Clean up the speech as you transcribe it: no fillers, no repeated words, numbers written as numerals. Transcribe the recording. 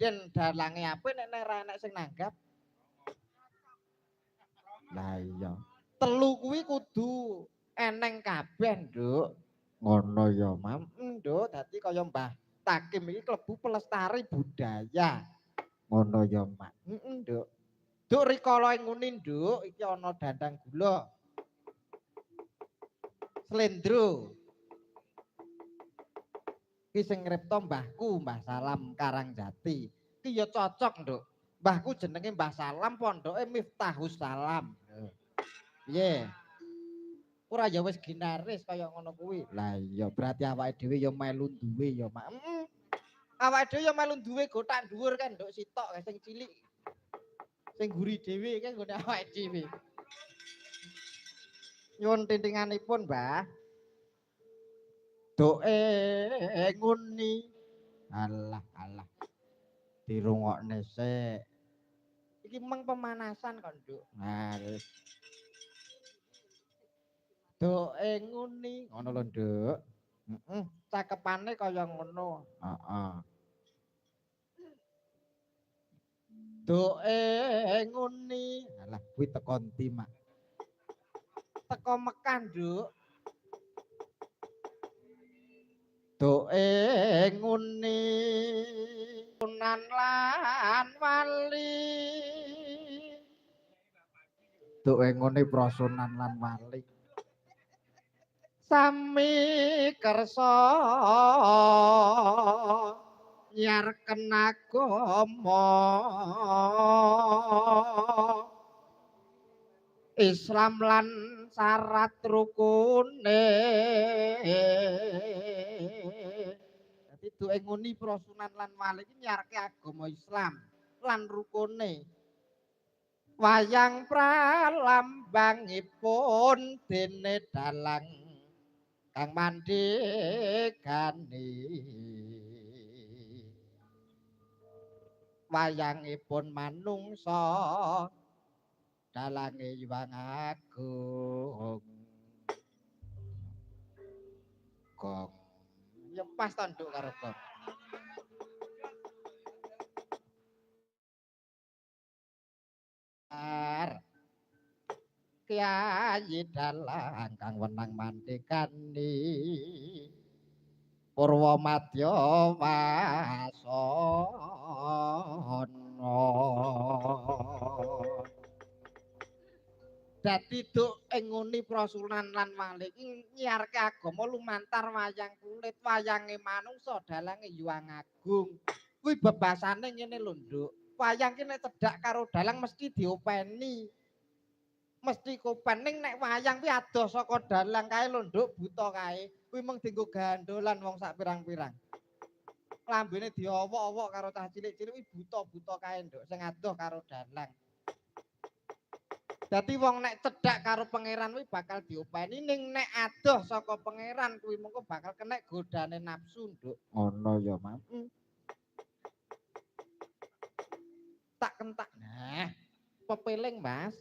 presiden dalange apik nek ora enek sing nanggap. Lah iya. Telu kuwi kudu eneng kabeh, Nduk. Ngono ya, Mam. Nduk, dadi kaya Mbah Takim iki klebu pelestari budaya. Ngono ya, Mak. Nduk. Nduk rikala nguni, Nduk, iki ana dandang gula. Slendro. Ki sing ngripta mbahku, Mbah Salam Karangjati. Ki ya cocok, Nduk. Mbahku jenenge Mbah Salam, pondoke Miftahus Salam. Piye? Ora ya wis ginaris kaya ngono kuwi. Lah iya, berarti awake dhewe ya melu duwe ya, Mak. Awake dhewe ya melu duwe gotak dhuwur kan, Nduk sitok sing cilik. Sing guri dhewe kan nggone awake dhewe. Nyuwun tintinganipun, Mbah. Doe nguni. Alah, alah. Dirungokne sik. Iki meng pemanasan kok, Nduk. Nah, wis. Doe nguni, ngono lho, Nduk. Heeh, cakepane kaya ngono. Heeh. Doe nguni. Alah, kuwi teko ndi, Mak? Teko Mekah, Nduk. Doe nguni. Sunan lan wali. Doe nguni prosunan lan wali. Sami kersa nyarken agama Islam lan syarat rukune. Dadi duwe nguni prosunan lan wali iki nyarke agama Islam lan rukune. Wayang pralambangipun dene dalang kang mandhegani. Wayangipun manungsa dalange Hyang Agung. Gong. Ya pas to Nduk karo gong. Kyai dalang kang wenang mandhegani Purwamadya wasana. Dadi Duk ing nguni prosunan lan wali iki nyiarke agama lumantar wayang kulit, wayange manungsa dalange Hyang Agung. Kuwi bebasane ngene lho, Nduk. Wayang ki nek cedhak karo dalang mesti diopeni. Mesti kopening nek wayang kuwi adoh saka dalang kae lho, Nduk, buta kae. Kuwi mung dienggo gandolan wong sak pirang-pirang. Lambene diowok-owok karo cah cilik-cilik kuwi buta-buta kae, Nduk, sing adoh karo dalang. Dadi wong nek cedhak karo pangeran kuwi bakal diopeni ning nek adoh saka pangeran kuwi mengko bakal kena godane nafsu, Nduk. Ono ya, Mam. Tak kentak. Nah, pepeling, Mas.